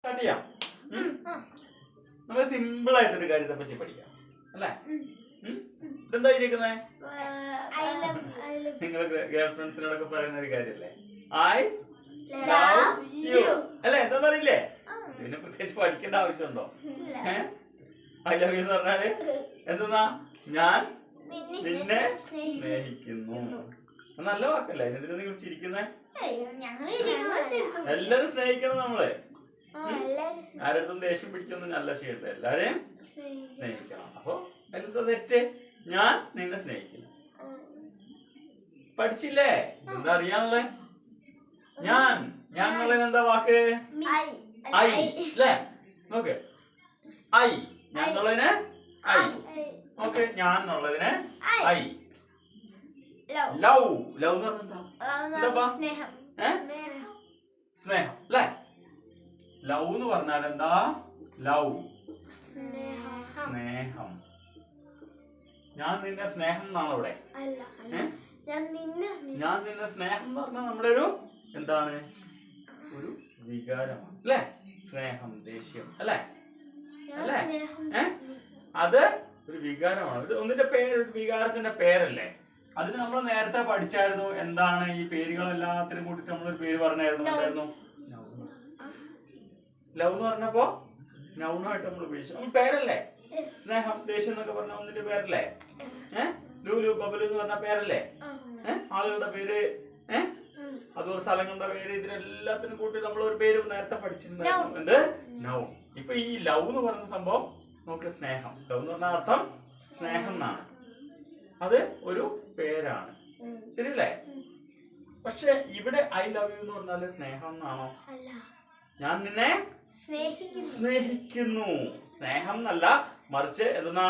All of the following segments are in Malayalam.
സ്റ്റാർട്ട് ചെയ്യാം. നമുക്ക് സിമ്പിൾ ആയിട്ടൊരു കാര്യത്തെ പറ്റി പഠിക്കാം അല്ലേ? ഇതെന്താ ഇരിക്കുന്നേ? നിങ്ങൾ ഗേൾ ഫ്രണ്ട്സിനോടൊക്കെ പറയുന്ന ഒരു കാര്യല്ലേ? ഐ ലവ് യു അല്ലേ? എന്താന്ന് അറിയില്ലേ? ഇതിനെ പ്രത്യേകിച്ച് പഠിക്കേണ്ട ആവശ്യമുണ്ടോ? ഐ ലവ് യു എന്ന് പറഞ്ഞാല് എന്താ? ഞാൻ നിന്നെ സ്നേഹിക്കുന്നു. നല്ല വാക്കല്ലേ? ഇതിനെന്തിനാ നിങ്ങൾ ചിരിക്കുന്നേ? എല്ലാരും സ്നേഹിക്കണം നമ്മളെ. ആരടുത്തും ദേഷ്യം പിടിക്കൊന്നും നല്ല ചെയ്യട്ടെ, എല്ലാരെയും സ്നേഹിക്കണം. അപ്പൊ അതിലെന്താ തെറ്റ്? ഞാൻ നിന്നെ സ്നേഹിക്കുന്നു. പഠിച്ചില്ലേ? എന്താ അറിയാനുള്ളേ? ഞാൻ എന്നുള്ളതിന് എന്താ വാക്ക്? ഐ അല്ലേ? നോക്ക്, ഐ. ഞാൻ എന്നുള്ളതിന് ഐ. ഓക്കെ, ഞാൻ എന്നുള്ളതിന് ഐ. ലവ് എന്ന് പറഞ്ഞാ സ്നേഹം അല്ലേ? ലവ് എന്ന് പറഞ്ഞാൽ എന്താ? ലവ് സ്നേഹം. ഞാൻ നിന്നെ സ്നേഹം എന്നാണ് ഇവിടെ. ഞാൻ നിന്നെ സ്നേഹം എന്ന് പറഞ്ഞാൽ നമ്മുടെ ഒരു എന്താണ്? ഒരു വികാരമാണ് അല്ലേ? സ്നേഹം, ദേഷ്യം അല്ലേ? അല്ലേ? അത് ഒരു വികാരമാണ്. ഒന്നിന്റെ പേര്, ഒരു വികാരത്തിന്റെ പേരല്ലേ? അതിന് നമ്മൾ നേരത്തെ പഠിച്ചായിരുന്നു. എന്താണ് ഈ പേരുകളെല്ലാത്തിനും കൂട്ടിട്ട് നമ്മളൊരു പേര് പറഞ്ഞായിരുന്നു. എന്തായിരുന്നു? ലവ് എന്ന് പറഞ്ഞപ്പോ നൗണായിട്ട് നമ്മൾ ഉപയോഗിച്ചു. പേരല്ലേ? സ്നേഹം, ദേഷ്യം എന്നൊക്കെ പറഞ്ഞ ഒന്നിന്റെ പേരല്ലേ? ലൂലു, ബബലു എന്ന് പറഞ്ഞ പേരല്ലേ? ആളുകളുടെ പേര്, അതുപോലെ സ്ഥലങ്ങളുടെ പേര്, ഇതിനെല്ലാത്തിനും കൂട്ടി നമ്മൾ ഒരു പേര് നേരത്തെ പഠിച്ചിട്ടുണ്ടായിരുന്നു. എന്ത്? നൗൺ. ഇപ്പൊ ഈ ലവ് എന്ന് പറയുന്ന സംഭവം നമുക്ക് സ്നേഹം. ലവ് എന്ന് പറഞ്ഞ അർത്ഥം സ്നേഹം എന്നാണ്. അത് ഒരു പേരാണ്, ശരിയല്ലേ? പക്ഷെ ഇവിടെ ഐ ലവ് യു എന്ന് പറഞ്ഞാല് സ്നേഹം എന്നാണോ? ഞാൻ നിന്നെ സ്നേഹിക്കുന്നു. സ്നേഹം എന്നല്ല, മറിച്ച് എന്താ?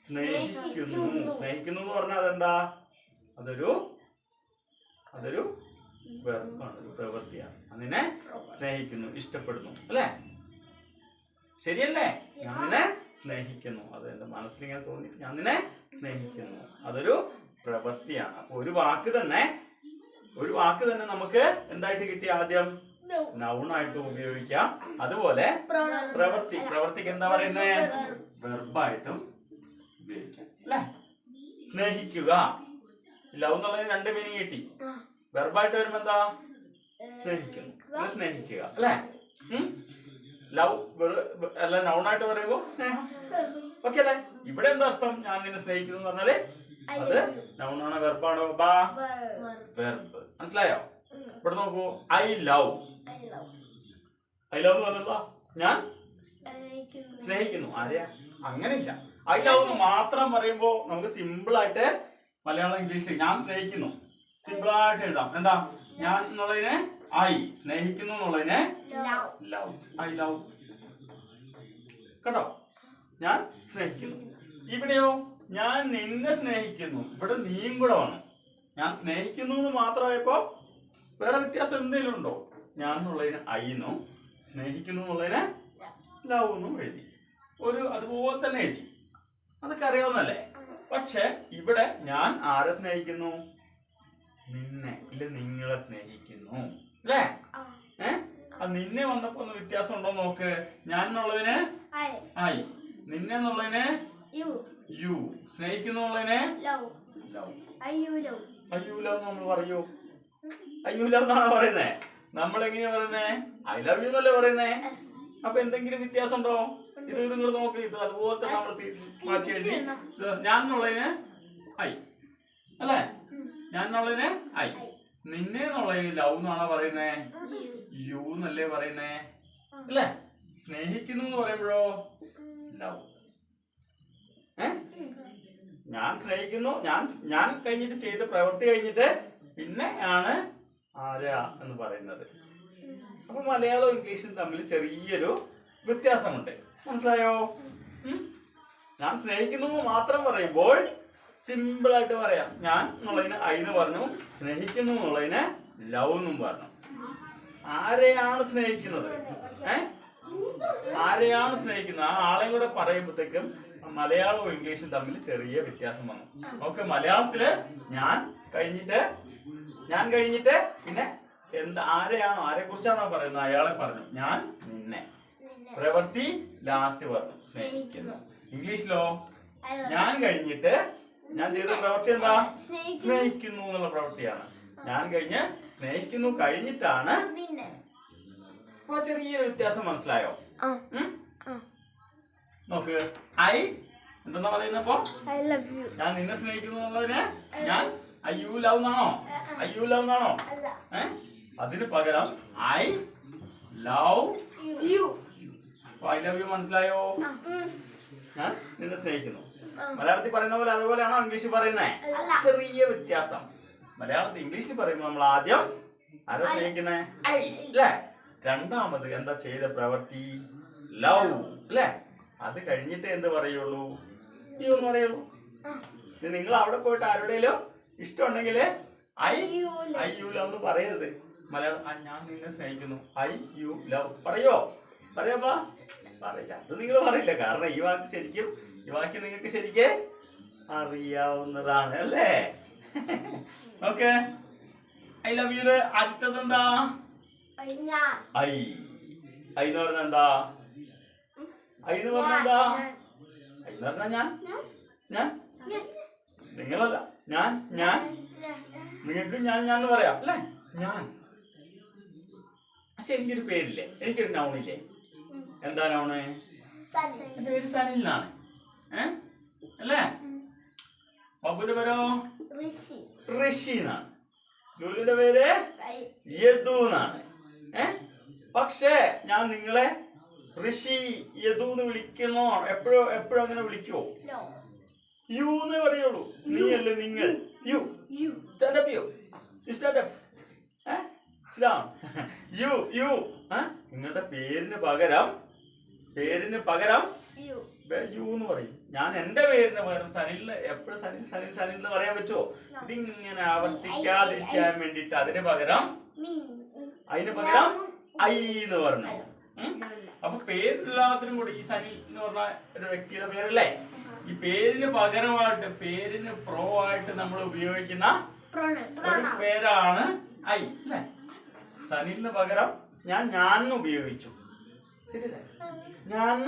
സ്നേഹിക്കുന്നു. സ്നേഹിക്കുന്നു എന്ന് പറഞ്ഞാൽ അതെന്താ? അതൊരു വെർബാണ്, ഒരു പ്രവൃത്തിയാണ്. അതിനെ സ്നേഹിക്കുന്നു, ഇഷ്ടപ്പെടുന്നു അല്ലേ? ശരിയല്ലേ? ഞാൻ നിന്നെ സ്നേഹിക്കുന്നു. അത് എന്റെ മനസ്സിലിങ്ങനെ തോന്നി, ഞാൻ നിന്നെ സ്നേഹിക്കുന്നു. അതൊരു പ്രവൃത്തിയാണ്. അപ്പൊ ഒരു വാക്ക് തന്നെ നമുക്ക് എന്തായിട്ട് കിട്ടി? ആദ്യം നൗണായിട്ട് ഉപയോഗിക്കാം. അതുപോലെ പ്രവൃത്തിക്ക് എന്താ പറയുന്നത്? വെർബായിട്ടും ഉപയോഗിക്കാം അല്ലേ? സ്നേഹിക്കുക. ലവ് എന്നുള്ളതിന് രണ്ട് മീനിങ് കിട്ടി. വെർബായിട്ട് വരുമ്പോ എന്താ? സ്നേഹിക്കുന്നു, സ്നേഹിക്കുക അല്ലേ? ലവ് അല്ല, നൗണായിട്ട് പറയുമ്പോ സ്നേഹം. ഓക്കെ അല്ലേ? ഇവിടെ എന്താ അർത്ഥം? ഞാൻ നിന്നെ സ്നേഹിക്കുന്നു എന്ന് പറഞ്ഞാല് അത് നൗണാണോ വെർബാണോ? വെർബ്. മനസ്സിലായോ? ഇവിടെ നോക്കൂ, ഐ ലവ് എന്ന് പറഞ്ഞാ ഞാൻ സ്നേഹിക്കുന്നു. ആരെയാ? അങ്ങനെയില്ല. ഐ ലവ് എന്ന് മാത്രം പറയുമ്പോ നമുക്ക് സിമ്പിൾ ആയിട്ട് മലയാളം, ഇംഗ്ലീഷിൽ ഞാൻ സ്നേഹിക്കുന്നു സിമ്പിൾ ആയിട്ട് എഴുതാം. എന്താ? ഞാൻ എന്നുള്ളതിന് ഐ, സ്നേഹിക്കുന്നു എന്നുള്ളതിന് ലവ്. I love. കണ്ടോ? ഞാൻ സ്നേഹിക്കുന്നു. ഇവിടെയോ ഞാൻ നിന്നെ സ്നേഹിക്കുന്നു. ഇവിടെ നീയും കൂടെ വന്നു. ഞാൻ സ്നേഹിക്കുന്നു എന്ന് മാത്രമായപ്പോ വേറെ വ്യത്യാസം എന്തെങ്കിലും ഉണ്ടോ? ഞാൻ എന്നുള്ളതിന് ഐന്നും സ്നേഹിക്കുന്നു എന്നുള്ളതിന് ലവ് എന്നും എഴുതി. അതുപോലെ തന്നെ എഴുതി. അതൊക്കെ അറിയാവുന്നല്ലേ? പക്ഷെ ഇവിടെ ഞാൻ ആരെ സ്നേഹിക്കുന്നു? നിന്നെ, ഇല്ല നിങ്ങളെ സ്നേഹിക്കുന്നു അല്ലേ? അത് നിന്നെ വന്നപ്പോ ഒന്ന് വ്യത്യാസം ഉണ്ടോ നോക്ക്. ഞാൻ എന്നുള്ളതിന് ഐ, നിന്നെ എന്നുള്ളതിന് യു, സ്നേഹിക്കുന്നു എന്നുള്ളതിന് ലവ്. അയ്യൂ ലവ് നമ്മൾ പറയൂ? അയ്യൂ ലവ് എന്നാണോ പറയുന്നേ? നമ്മൾ എങ്ങനെയാ പറയുന്നേ? ഐ ലവ് യു എന്നല്ലേ പറയുന്നേ? അപ്പൊ എന്തെങ്കിലും വ്യത്യാസം ഉണ്ടോ? ഇത് നിങ്ങൾ നോക്ക്. ഇത് അതുപോലെ തന്നെ നമ്മൾ മാറ്റി എഴുതി. ഞാൻ എന്നുള്ളതിന് ഐ അല്ലേ? ഞാൻ എന്നുള്ളതിന് ഐ. നിന്നെ എന്നുള്ളതിന് ലവ് എന്നാണോ പറയുന്നേ? യു എന്നല്ലേ പറയുന്നേ? അല്ലേ? സ്നേഹിക്കുന്നു എന്ന് പറയുമ്പോഴോ ലവ്. ഞാൻ സ്നേഹിക്കുന്നു, ഞാൻ കഴിഞ്ഞിട്ട് ചെയ്ത പ്രവൃത്തി കഴിഞ്ഞിട്ട് പിന്നെ ആണ് ആരാ എന്ന് പറയുന്നത്. അപ്പൊ മലയാളവും ഇംഗ്ലീഷും തമ്മിൽ ചെറിയൊരു വ്യത്യാസമുണ്ട്. മനസ്സിലായോ? ഞാൻ സ്നേഹിക്കുന്നു മാത്രം പറയുമ്പോൾ സിമ്പിൾ ആയിട്ട് പറയാം. ഞാൻ എന്നുള്ളതിന് ഐ എന്ന് പറഞ്ഞു, സ്നേഹിക്കുന്നു എന്നുള്ളതിന് ലവ് എന്നും പറഞ്ഞു. ആരെയാണ് സ്നേഹിക്കുന്നത്? ആരെയാണ് സ്നേഹിക്കുന്നത്? ആ ആളെയും കൂടെ പറയുമ്പോഴത്തേക്കും മലയാളവും ഇംഗ്ലീഷും തമ്മിൽ ചെറിയ വ്യത്യാസം വന്നു. നമുക്ക് മലയാളത്തില് ഞാൻ കഴിഞ്ഞിട്ട് പിന്നെ ആരെയാണോ, ആരെ കുറിച്ചാണോ പറയുന്നത് അയാളെ പറഞ്ഞു. ഞാൻ നിന്നെ. പ്രവൃത്തി ലാസ്റ്റ് പറഞ്ഞു സ്നേഹിക്കുന്നു. ഇംഗ്ലീഷിലോ ഞാൻ കഴിഞ്ഞിട്ട് ഞാൻ ചെയ്ത പ്രവൃത്തി എന്താ? സ്നേഹിക്കുന്നു എന്നുള്ള പ്രവൃത്തിയാണ്. ഞാൻ കഴിഞ്ഞ് സ്നേഹിക്കുന്നു കഴിഞ്ഞിട്ടാണ്. അപ്പൊ ചെറിയൊരു വ്യത്യാസം മനസ്സിലായോ? നോക്ക്, ഐ എന്താ പറയുന്നപ്പോ ഞാൻ നിന്നെ സ്നേഹിക്കുന്നു എന്നുള്ളതിന് ഞാൻ ഐ യു ലവ് എന്നാണോ? ഐ യു ലവ് എന്നാണോ? അതിന് പകരം I love you. I love you മനസ്സിലായോ? ഞാൻ നിന്നെ സ്നേഹിക്കുന്നു. മലയാളത്തിൽ പറയുന്ന പോലെ അതുപോലെയാണോ ഇംഗ്ലീഷിൽ പറയുന്നേ? ചെറിയ വ്യത്യാസം. മലയാളത്തിൽ ഇംഗ്ലീഷിൽ പറയുമ്പോൾ നമ്മൾ ആദ്യം ആരെ സ്നേഹിക്കുന്നേ? ഐ അല്ലേ? രണ്ടാമത് എന്താ ചെയ്ത പ്രവൃത്തി? ലവ് അല്ലേ? അത് കഴിഞ്ഞിട്ട് എന്ത് പറയുള്ളൂ? യു എന്ന് പറയുള്ളൂ. നിങ്ങൾ അവിടെ പോയിട്ട് ആരുടെയും ഇഷ്ടമുണ്ടെങ്കിൽ ഐ യു ലവ് എന്ന് പറയരുത്. മലയാളം ഞാൻ നിന്നെ സ്നേഹിക്കുന്നു ഐ യു ലവ് പറയോ? പറയാപ്പാ പറയാ. അത് നിങ്ങൾ പറയില്ല, കാരണം ഈ വാക്ക് ശരിക്കും ഈ വാക്ക് നിങ്ങൾക്ക് ശരിക്ക് അറിയാവുന്നതാണ് അല്ലേ? ഓക്കെ, ഐ ലവ് യുല് ആദ്യത്തത് എന്താ? ഐ. ഐ എന്ന് പറഞ്ഞ എന്താ? ഐ എന്ന് പറഞ്ഞ എന്താ? ഐ എന്ന് പറഞ്ഞ ഞാൻ ഞാൻ നിങ്ങളല്ല ഞാൻ ഞാൻ നിങ്ങൾക്ക് ഞാൻ ഞാൻ എന്ന് പറയാം അല്ലേ? ഞാൻ. പക്ഷെ എനിക്കൊരു പേരില്ലേ, എനിക്കൊരു നൗണില്ലേ? എന്താ നൗണ്? എന്റെ പേര് സനിൽ എന്നാണ്. അല്ലേ? ബബുന്റെ പേരോ ഋഷി എന്നാണ്. ലൂലുന്റെ പേര് യദു എന്നാണ്. പക്ഷേ ഞാൻ നിങ്ങളെ ഋഷി യദു എന്ന് വിളിക്കണോ? എപ്പോഴും അങ്ങനെ വിളിക്കുവോ? യു എന്നേ പറയുള്ളൂ. നീ അല്ലേ നിങ്ങൾ. You stand up. You stand up. You you നിങ്ങളുടെ പേരിന് പകരം യു എന്ന് പറയും. ഞാൻ എന്റെ പേരിന് പകരം സനിലിന് എപ്പോഴും സനിൽ സനിൽ സനിൽ എന്ന് പറയാൻ പറ്റുമോ? ഇതിങ്ങനെ ആവർത്തിക്കാതിരിക്കാൻ വേണ്ടിട്ട് അതിന് പകരം ഐ എന്ന് പറഞ്ഞു. അപ്പൊ പേരില്ലാത്തിനും കൂടി ഈ സനിൽ എന്ന് പറഞ്ഞ ഒരു വ്യക്തിയുടെ പേരല്ലേ? ഈ പേരിന് പകരമായിട്ട് പേരിന് പ്രോ ആയിട്ട് നമ്മൾ ഉപയോഗിക്കുന്ന ഒരു പേരാണ് ഐ അല്ലേ? സനിലിന് പകരം ഞാൻ ഉപയോഗിച്ചു. ശരിയല്ലേ? ഞാൻ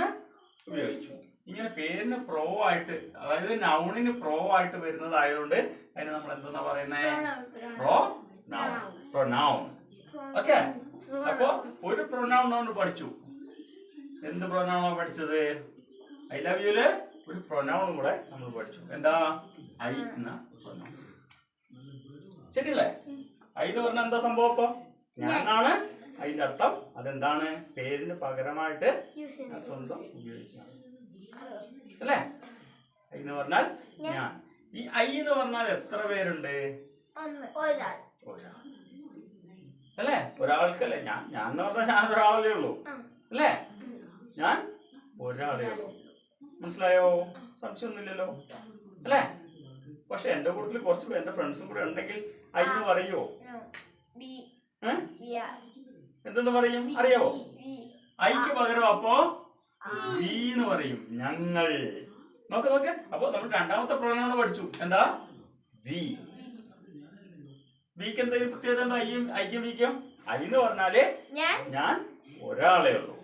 ഉപയോഗിച്ചു. ഇങ്ങനെ പേരിന് പ്രോ ആയിട്ട്, അതായത് നൗണിന് പ്രോ ആയിട്ട് വരുന്നതായതുകൊണ്ട് അതിന് നമ്മൾ എന്താ പറയുന്നേ? പ്രൊനൗൺ. ഓക്കെ, അപ്പൊ ഒരു പ്രൊനൗൺ കൊണ്ട് പഠിച്ചു. എന്ത് പ്രൊനൗണോ പഠിച്ചത്? ഐ ലവ് യുല് ഒരു പ്രൊനൗണും കൂടെ നമ്മൾ പഠിച്ചു. എന്താ? ഐ എന്ന പ്രൊനൗൺ. ശരിയല്ലേ? ഐ എന്ന് പറഞ്ഞാൽ എന്താ സംഭവം? ഇപ്പൊ ഞാനാണ് അതിന്റെ അർത്ഥം. അതെന്താണ്? പേരിന് പകരമായിട്ട് ഞാൻ സ്വന്തം ഉപയോഗിച്ചാണ് അല്ലേ? ഐ എന്ന് പറഞ്ഞാൽ ഞാൻ. ഈ ഐ എന്ന് പറഞ്ഞാൽ എത്ര പേരുണ്ട്? ഒരാൾ അല്ലേ? ഒരാൾക്കല്ലേ? ഞാൻ എന്ന് പറഞ്ഞാൽ ഞാൻ ഒരാളല്ലേ ഉള്ളൂ അല്ലേ? ഞാൻ ഒരാളേ ഉള്ളൂ. മനസ്സിലായോ? സംശയമൊന്നുമില്ലല്ലോ അല്ലേ? പക്ഷെ എന്റെ കൂട്ടത്തിൽ കുറച്ച് എന്റെ ഫ്രണ്ട്സും കൂടെ ഉണ്ടെങ്കിൽ ഐ എന്ന് പറയുമോ? എന്തെന്ന് പറയും അറിയാവോ? ഐക്ക് പകരം അപ്പോ വി എന്ന് പറയും. ഞങ്ങൾ. നോക്ക്. അപ്പൊ നമ്മൾ രണ്ടാമത്തെ പ്രൊനൗൺ പഠിച്ചു. എന്താ? വി. വിക്ക് എന്തെങ്കിലും പ്രത്യേകത ഉണ്ടോ? ഐക്കും വിക്കും? ഐ എന്ന് പറഞ്ഞാല് ഞാൻ ഒരാളേ ഉള്ളൂ.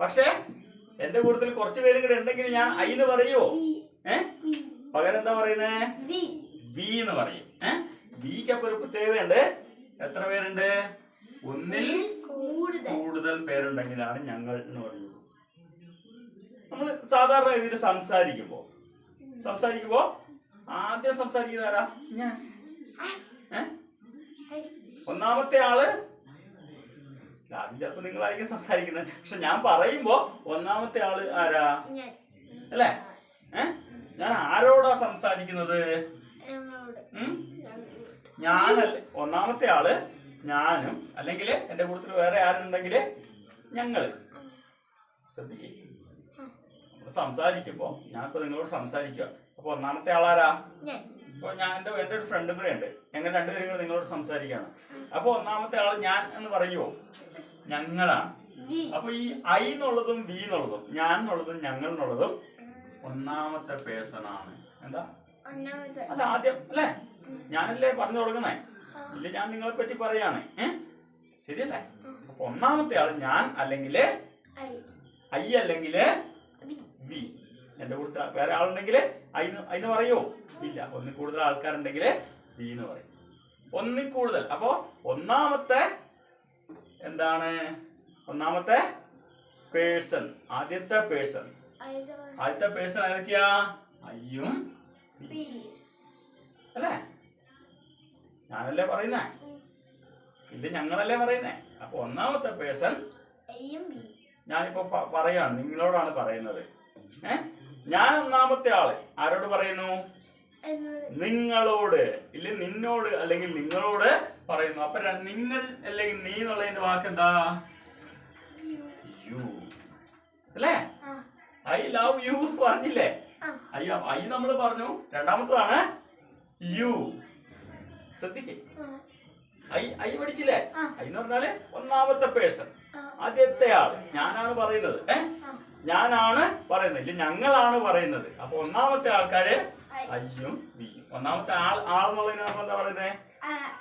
പക്ഷെ എന്റെ കൂട്ടത്തിൽ കുറച്ച് പേരും കൂടെ ഉണ്ടെങ്കിൽ ഞാൻ ഐ എന്ന് പറയുമോ? പകരം എന്താ പറയുന്നേ? വി എന്ന് പറയും. വിക്ക് അപ്പൊ ഒരു പ്രത്യേകതയുണ്ട്. എത്ര പേരുണ്ട്? ഒന്നിൽ കൂടുതൽ പേരുണ്ടെങ്കിലാണ് ഞങ്ങൾ എന്ന് പറയുന്നത്. നമ്മൾ സാധാരണ രീതിയിൽ സംസാരിക്കുമ്പോ ആദ്യം സംസാരിക്കുന്ന ആരാ? ഞാൻ. ഒന്നാമത്തെ ആള് ആദ്യം ചിലപ്പോ നിങ്ങളായിരിക്കും സംസാരിക്കുന്നത്. പക്ഷെ ഞാൻ പറയുമ്പോ ഒന്നാമത്തെ ആള് ആരാ? അല്ലേ? ഞാൻ ആരോടാ സംസാരിക്കുന്നത്? ഞാനല്ലേ. ഒന്നാമത്തെ ആള് ഞാനും, അല്ലെങ്കിൽ എന്റെ കൂട്ടത്തിൽ വേറെ ആരുണ്ടെങ്കിൽ ഞങ്ങള്. ശ്രദ്ധിക്കേ, സംസാരിക്കുമ്പോ ഞാനിപ്പോ നിങ്ങളോട് സംസാരിക്കുക. അപ്പൊ ഒന്നാമത്തെ ആളാരാ? അപ്പൊ ഞാൻ എന്റെ ഒരു ഫ്രണ്ടും കൂടെ ഉണ്ട്. ഞങ്ങൾ രണ്ടുപേരും കൂടെ നിങ്ങളോട് സംസാരിക്കുകയാണ്. അപ്പൊ ഒന്നാമത്തെ ആള് ഞാൻ എന്ന് പറയുമോ? ഞങ്ങളാണ്. അപ്പൊ ഈ ഐ എന്നുള്ളതും വി എന്നുള്ളതും ഞാൻ എന്നുള്ളതും ഞങ്ങൾ എന്നുള്ളതും ഒന്നാമത്തെ പേഴ്സൺ ആണ്. എന്താ? അല്ല, ആദ്യം അല്ലേ? ഞാനല്ലേ പറഞ്ഞു തുടങ്ങുന്നേ? ഇല്ല, ഞാൻ നിങ്ങളെ പറ്റി പറയാണ്. ശരിയല്ലേ? അപ്പൊ ഒന്നാമത്തെ ആള് ഞാൻ അല്ലെങ്കിൽ ഐ അല്ലെങ്കിൽ വി. എന്റെ കൂടെ വേറെ ആളുണ്ടെങ്കിൽ അതിന് പറയോ? ഇല്ല. ഒന്നിൽ കൂടുതൽ ആൾക്കാരുണ്ടെങ്കിൽ വി എന്ന് പറയും. ഒന്നിൽ കൂടുതൽ. അപ്പോ ഒന്നാമത്തെ എന്താണ്? ഒന്നാമത്തെ പേഴ്സൺ, ആദ്യത്തെ പേഴ്സൺ ഏതൊക്കെയാ? ഐയും അല്ലേ? ഞാനല്ലേ പറയുന്നേ? ഇത് ഞങ്ങളല്ലേ പറയുന്നേ? അപ്പൊ ഒന്നാമത്തെ പേഴ്സൺ ഞാനിപ്പോ പറയാണ്, നിങ്ങളോടാണ് പറയുന്നത്. ഞാൻ ഒന്നാമത്തെ ആള് ആരോട് പറയുന്നു? നിങ്ങളോട്. ഇല്ല, നിന്നോട് അല്ലെങ്കിൽ നിങ്ങളോട് പറയുന്നു. അപ്പൊ നിങ്ങൾ അല്ലെങ്കിൽ നീ എന്നുള്ളതിന്റെ വാക്കെന്താ? യു അല്ലേ? ഐ ലവ് യു പറഞ്ഞില്ലേ? ഐ നമ്മൾ പറഞ്ഞു. രണ്ടാമത്തതാണ് യു. ശ്രദ്ധിക്കേ, ഐ പഠിച്ചില്ലേ? ഐ എന്ന് പറഞ്ഞാല് ഒന്നാമത്തെ പേഴ്സൺ, ആദ്യത്തെ ആള്. ഞാനാണ് പറയുന്നത്. ഞാനാണ് പറയുന്നത്, ഇല്ല ഞങ്ങളാണ് പറയുന്നത്. അപ്പൊ ഒന്നാമത്തെ ആൾക്കാര് ഐയും വിയും. ഒന്നാമത്തെ ആളെന്നുള്ളതിന് നമ്മൾ എന്താ പറയുന്നത്?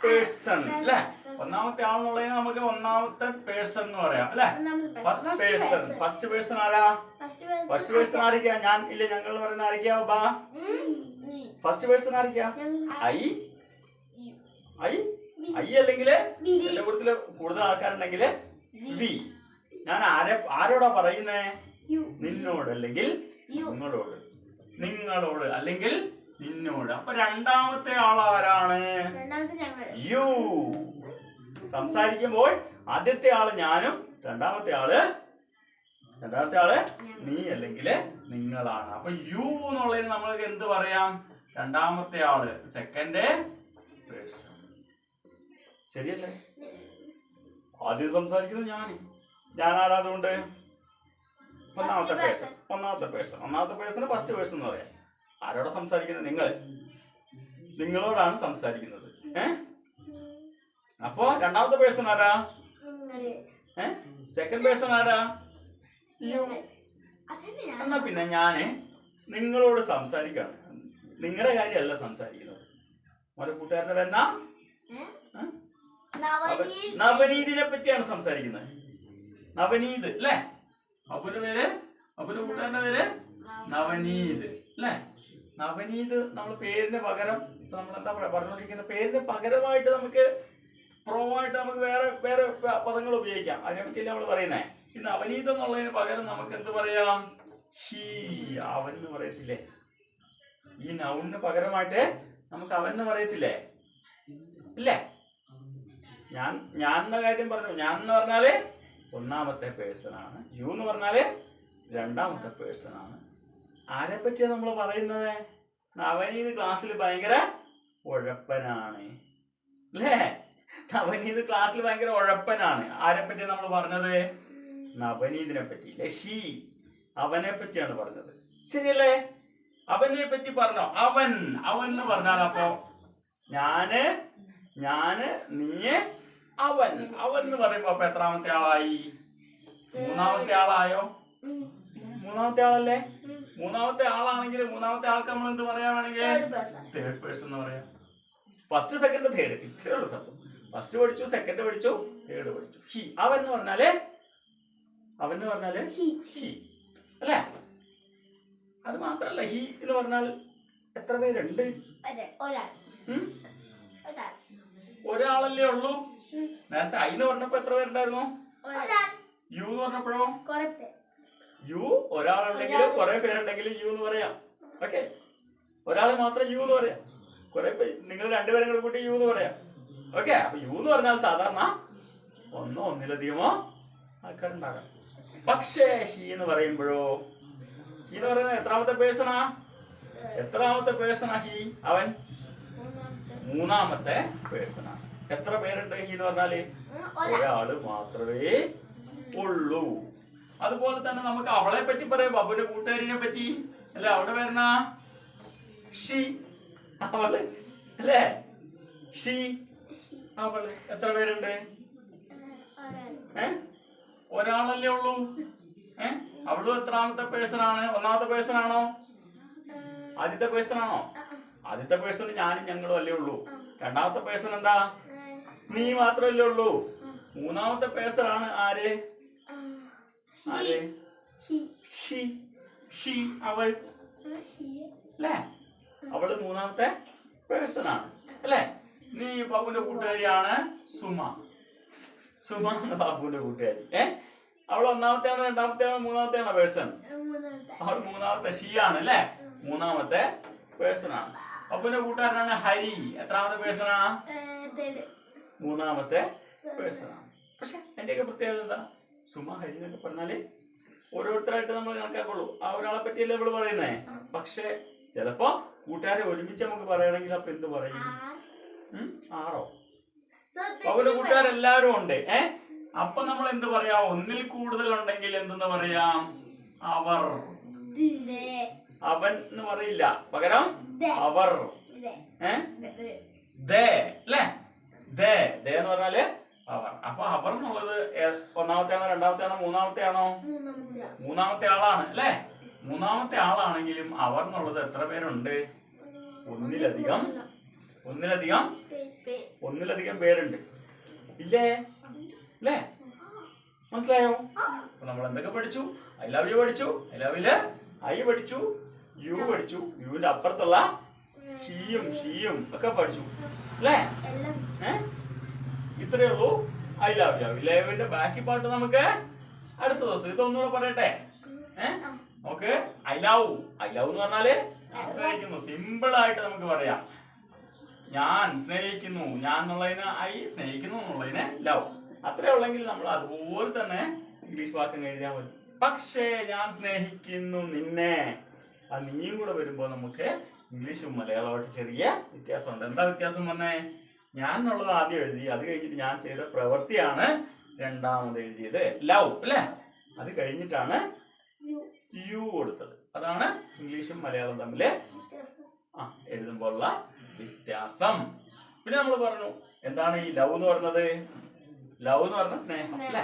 പേഴ്സൺ അല്ലെ? ഒന്നാമത്തെ ആളെന്നുള്ളതിന് നമുക്ക് ഒന്നാമത്തെ പേഴ്സൺ എന്ന് പറയാം അല്ലെ? ഫസ്റ്റ് പേഴ്സൺ ആരാ? ഫസ്റ്റ് പേഴ്സൺ ആയിരിക്കാ? ഞാൻ ഇല്ല ഞങ്ങൾ പറയുന്ന ആയിരിക്കാ? ബാ, ഫസ്റ്റ് പേഴ്സൺ ആയിരിക്കാ? ഐ അല്ലെങ്കിൽ എന്റെ കൂട്ടത്തില് കൂടുതൽ ആൾക്കാരുണ്ടെങ്കിൽ വി. ഞാൻ ആരോടാ പറയുന്നേ? നിന്നോട് അല്ലെങ്കിൽ നിങ്ങളോട് അല്ലെങ്കിൽ നിന്നോട്. അപ്പൊ രണ്ടാമത്തെ ആൾ ആരാണ്? യു. സംസാരിക്കുമ്പോൾ ആദ്യത്തെ ആള് ഞാനും രണ്ടാമത്തെ ആള് നീ അല്ലെങ്കിൽ നിങ്ങളാണ്. അപ്പൊ യു എന്നുള്ളതിന് നമ്മൾക്ക് എന്ത് പറയാം? രണ്ടാമത്തെ ആള്, സെക്കൻഡ് പേഴ്സൺ. ശരിയല്ലേ? ആദ്യം സംസാരിക്കുന്നത് ഞാൻ ആരാതുകൊണ്ട്? ഒന്നാമത്തെ പേഴ്സൺ ഫസ്റ്റ് പേഴ്സൺ എന്ന് പറയാം. ആരോടാ സംസാരിക്കുന്നത്? നിങ്ങളോടാണ് സംസാരിക്കുന്നത്. അപ്പൊ രണ്ടാമത്തെ പേഴ്സൺ ആരാ? സെക്കൻഡ് പേഴ്സൺ ആരാ? യു. എന്നാ പിന്നെ ഞാന് നിങ്ങളോട് സംസാരിക്കാണ്. നിങ്ങളുടെ കാര്യമല്ല സംസാരിക്കുന്നത്. ഒരു കൂട്ടുകാരന്റെ പേരെന്നാ? നവനീതിനെ പറ്റിയാണ് സംസാരിക്കുന്നത്. നവനീത് അല്ലേ? അപ്പുന്റെ കൂട്ടുകാരന്റെ പേര് നവനീത് അല്ലേ? നവനീത് നമ്മൾ പേരിന് പകരം നമ്മൾ എന്താ പറയാ പറഞ്ഞുകൊണ്ടിരിക്കുന്ന പേരിന് പകരമായിട്ട് നമുക്ക് പ്രോമായിട്ട് നമുക്ക് വേറെ പദങ്ങൾ ഉപയോഗിക്കാം. അതിനെ പറ്റിയല്ലേ നമ്മൾ പറയുന്നേ? ഈ നവനീത് എന്നുള്ളതിന് പകരം നമുക്ക് എന്ത് പറയാം? ഹീ, അവൻ എന്ന് പറയത്തില്ലേ? ഈ നൗണിന് പകരമായിട്ട് നമുക്ക് അവൻ എന്ന് പറയത്തില്ലേ? ഇല്ലേ? ഞാൻ എന്ന കാര്യം പറഞ്ഞു. ഞാൻ എന്ന് പറഞ്ഞാല് ഒന്നാമത്തെ പേഴ്സൺ ആണ്. യു എന്ന് പറഞ്ഞാല് രണ്ടാമത്തെ പേഴ്സൺ ആണ്. ആരെ പറ്റിയാ നമ്മൾ പറയുന്നത്? നവനീത് ക്ലാസ്സിൽ ഭയങ്കര ഉഴപ്പനാണ് അല്ലേ? നവനീത് ക്ലാസ്സിൽ ഭയങ്കര ഉഴപ്പനാണ്. ആരെ പറ്റിയാ നമ്മൾ പറഞ്ഞത്? നവനീതിനെ പറ്റിയില്ലേ? ഹി, അവനെ പറ്റിയാണ് പറഞ്ഞത്. ശരിയല്ലേ? അവനെ പറ്റി പറഞ്ഞോ? അവൻ എന്ന് പറഞ്ഞാൽ അപ്പോ ഞാന് നീ അവൻ എന്ന് പറയുമ്പോ അപ്പൊ എത്രാമത്തെ ആളായി? മൂന്നാമത്തെ ആളായോ? മൂന്നാമത്തെ ആളല്ലേ? മൂന്നാമത്തെ ആളാണെങ്കിൽ മൂന്നാമത്തെ ആൾക്ക് നമ്മൾ എന്ത് പറയാണെങ്കിൽ തേർഡ് പേഴ്സൺ എന്ന് പറയാം. ഫസ്റ്റ് സെക്കൻഡ് തേർഡ്, ഇത്രയുള്ള സത്യം. ഫസ്റ്റ് പഠിച്ചു, സെക്കൻഡ് പഠിച്ചു, തേർഡ് പഠിച്ചു. ഹി, അവൻ എന്ന് പറഞ്ഞാല് ഹി അല്ലേ? അത് മാത്രല്ല, ഹി എന്ന് പറഞ്ഞാൽ എത്ര പേരുണ്ട്? ഒരാളല്ലേ ഉള്ളൂ. നേരത്തെ ഐ എന്ന് പറഞ്ഞപ്പോ എത്ര പേരുണ്ടായിരുന്നു? യു എന്ന് പറഞ്ഞപ്പോഴോ? യു ഒരാളുണ്ടെങ്കിൽ കുറെ പേരുണ്ടെങ്കിൽ യു എന്ന് പറയാം. ഓക്കെ, ഒരാള് മാത്രം യു എന്ന് പറയാം. കുറെ നിങ്ങൾ രണ്ടുപേരും കൂടെ കൂട്ടി യു എന്ന് പറയാം. ഓക്കെ, അപ്പൊ യു എന്ന് പറഞ്ഞാൽ സാധാരണ ഒന്നോ ഒന്നിലധികമോ ആൾക്കാരുണ്ടാകാം. പക്ഷേ ഹി എന്ന് പറയുമ്പോഴോ? ഹി എന്ന് പറയുന്നത് എത്രാമത്തെ പേഴ്സണാ? ഹി? അവൻ മൂന്നാമത്തെ പേഴ്സണാണ്. എത്ര പേരുണ്ട് ഹി എന്ന് പറഞ്ഞാല്? ഒരാള് മാത്രമേ ഉള്ളൂ. അതുപോലെ തന്നെ നമുക്ക് അവളെ പറ്റി പറയാം. ബബുന്റെ കൂട്ടുകാരിനെ പറ്റി അല്ലെ? അവളുടെ പേരെന്നാ? ഷി. അവള് അല്ലേ? ഷി, അവള്. എത്ര പേരുണ്ട്? ഒരാളല്ലേ ഉള്ളൂ. അവളും എത്രാമത്തെ പേഴ്സൺ ആണ്? ഒന്നാമത്തെ പേഴ്സൺ ആണോ? ആദ്യത്തെ പേഴ്സൺ ആണോ? ആദ്യത്തെ പേഴ്സൺ ഞാനും ഞങ്ങളും അല്ലേ ഉള്ളൂ. രണ്ടാമത്തെ പേഴ്സൺ എന്താ? നീ മാത്രമല്ലേ ഉള്ളൂ. മൂന്നാമത്തെ പേഴ്സൺ ആണ് ആര്? ഷീ ഷീ അവൾ അല്ലേ? അവള് മൂന്നാമത്തെ പേഴ്സൺ ആണ് അല്ലേ? നീ ബാബുവിന്റെ കൂട്ടുകാരിയാണ് സുമ. സുമ എന്ന ബാബുവിന്റെ കൂട്ടുകാരി. അവൾ ഒന്നാമത്തെയാണോ രണ്ടാമത്തെയാണോ മൂന്നാമത്തെയാണോ പേഴ്സൺ? അവൾ മൂന്നാമത്തെ ഷീ ആണ് അല്ലേ? മൂന്നാമത്തെ പേഴ്സൺ ആണ്. ബാബുവിന്റെ കൂട്ടുകാരനാണ് ഹരി. എത്രാമത്തെ പേഴ്സണാ? മൂന്നാമത്തെ പേഴ്സൺ ആണ്. പക്ഷെ എന്റെയൊക്കെ പ്രത്യേകത എന്താ? സുമ ഹരി എന്നൊക്കെ പറഞ്ഞാല് ഓരോരുത്തരായിട്ട് നമ്മൾ കണക്കാക്കുള്ളൂ. ആ ഒരാളെ പറ്റിയല്ലേ നമ്മൾ പറയുന്നേ. പക്ഷെ ചിലപ്പോ കൂട്ടുകാരെ ഒരുമിച്ച് നമുക്ക് പറയണമെങ്കിൽ അപ്പൊ എന്ത് പറയും? ആറോ? അവരുടെ കൂട്ടുകാരെല്ലാരും ഉണ്ട്. അപ്പൊ നമ്മൾ എന്ത് പറയാ? ഒന്നിൽ കൂടുതൽ ഉണ്ടെങ്കിൽ എന്തെന്ന് പറയാം? അവർ. അവൻ എന്ന് പറയില്ല, പകരം അവർ. അല്ലേ? എന്ന് പറഞ്ഞാല് അവർ. അപ്പൊ അവർ എന്നുള്ളത് ഒന്നാമത്തെയാണോ രണ്ടാമത്തെയാണോ മൂന്നാമത്തെയാണോ? മൂന്നാമത്തെ ആളാണ് അല്ലേ? മൂന്നാമത്തെ ആളാണെങ്കിലും അവർ എന്നുള്ളത് എത്ര പേരുണ്ട്? ഒന്നിലധികം പേരുണ്ട് ഇല്ലേ? അല്ലേ? മനസ്സിലായോ? അപ്പൊ നമ്മൾ എന്തൊക്കെ പഠിച്ചു? ഐ ലവ് യു പഠിച്ചു. ഐ ലവില് ഐ പഠിച്ചു, യു പഠിച്ചു. യുവിന്റെ അപ്പുറത്തുള്ള ഷീയും ഒക്കെ പഠിച്ചു അല്ലേ? ഇത്രയേ ഉള്ളൂ ഐ ലവ് യു. ഐ ലവിന്റെ ബാക്കി പാട്ട് നമുക്ക് അടുത്ത ദിവസം. ഇതൊന്നുകൂടെ പറയട്ടെ. നമുക്ക് ഐ ലവ് എന്ന് പറഞ്ഞാല് ഞാൻ സ്നേഹിക്കുന്നു. സിമ്പിൾ ആയിട്ട് നമുക്ക് പറയാം. ഞാൻ സ്നേഹിക്കുന്നു. ഞാൻ എന്നുള്ളതിന് ഐ, സ്നേഹിക്കുന്നു എന്നുള്ളതിന് ലവ്. അത്രേ ഉള്ളെങ്കിൽ നമ്മൾ അതുപോലെ തന്നെ ഇംഗ്ലീഷ് വാക്യം എഴുതിയാൽ മതി. പക്ഷേ ഞാൻ സ്നേഹിക്കുന്നു നിന്നെ, ആ നീയും കൂടെ വരുമ്പോ നമുക്ക് ഇംഗ്ലീഷും മലയാളമായിട്ട് ചെറിയ വ്യത്യാസമുണ്ട്. എന്താ വ്യത്യാസം വന്നേ? ഞാൻ എന്നുള്ളത് ആദ്യം എഴുതി, അത് കഴിഞ്ഞിട്ട് ഞാൻ ചെയ്ത പ്രവൃത്തിയാണ് രണ്ടാമത് എഴുതിയത് ലവ് അല്ലേ? അത് കഴിഞ്ഞിട്ടാണ് യു കൊടുത്തത്. അതാണ് ഇംഗ്ലീഷും മലയാളം തമ്മില് എഴുതുമ്പോഴുള്ള വ്യത്യാസം. പിന്നെ നമ്മൾ പറഞ്ഞു എന്താണ് ഈ ലവ് എന്ന് പറഞ്ഞത്? ലവ് എന്ന് പറഞ്ഞ സ്നേഹം അല്ലേ?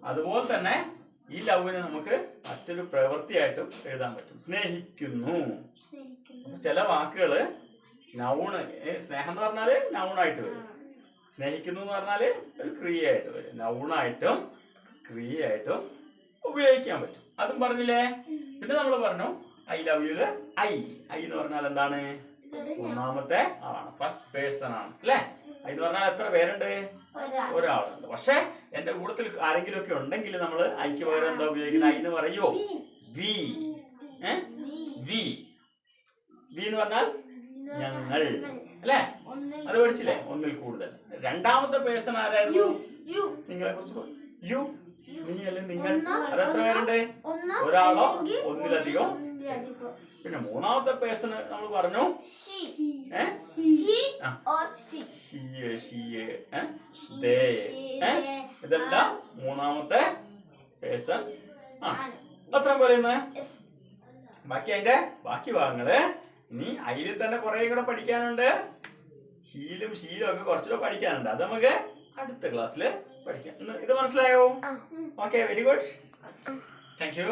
അതുപോലെ തന്നെ ഈ ലവിനെ നമുക്ക് മറ്റൊരു പ്രവൃത്തിയായിട്ടും എഴുതാൻ പറ്റും. സ്നേഹിക്കുന്നു. ചില വാക്കുകള് നൗണ്, സ്നേഹം എന്ന് പറഞ്ഞാല് നൗണായിട്ട് വരും. സ്നേഹിക്കുന്നു എന്ന് പറഞ്ഞാല് ഒരു ക്രിയയായിട്ട് വരും. നൗണായിട്ടും ക്രിയയായിട്ടും ഉപയോഗിക്കാൻ പറ്റും. അതും പറഞ്ഞില്ലേ? പിന്നെ നമ്മൾ പറഞ്ഞു ഐ ലവ് യുല് ഐ എന്ന് പറഞ്ഞാൽ എന്താണ്? ഒന്നാമത്തെ ആളാണ്, ഫസ്റ്റ് പേഴ്സൺ ആണ് അല്ലേ? ഐ എന്ന് പറഞ്ഞാൽ എത്ര പേരുണ്ട്? ഒരാളുണ്ട്. പക്ഷെ എന്റെ കൂട്ടത്തിൽ ആരെങ്കിലും ഒക്കെ ഉണ്ടെങ്കിൽ നമ്മൾ ഐക്ക് പകരം എന്താ ഉപയോഗിക്കുന്നത്? ഐ എന്ന് പറയോ? വി. വി എന്ന് പറഞ്ഞാൽ ഞങ്ങൾ അല്ലേ? അത് പഠിച്ചില്ലേ? ഒന്നിൽ കൂടുതൽ. രണ്ടാമത്തെ പേഴ്സൺ ആരായിരുന്നു? നിങ്ങളെ കുറിച്ച് യു, നീ അല്ലെ നിങ്ങൾ. അത് എത്ര പേരുണ്ട്? ഒരാളോ ഒന്നിലധികം. പിന്നെ മൂന്നാമത്തെ പേഴ്സൺ നമ്മൾ പറഞ്ഞു ഇതെല്ലാം മൂന്നാമത്തെ പേഴ്സൺ ആണ്. അത്ര പറയുന്നത്. ബാക്കി അതിന്റെ ബാക്കി ഭാഗങ്ങള് ഇനി അതിൽ തന്നെ കുറെ കൂടെ പഠിക്കാനുണ്ട്. ഹീലും ഷീലും ഒക്കെ കുറച്ചുകൂടെ പഠിക്കാനുണ്ട്. അത് നമുക്ക് അടുത്ത ക്ലാസ്സിൽ പഠിക്കാം. ഇത് മനസ്സിലായോ? Okay, very good. Thank you.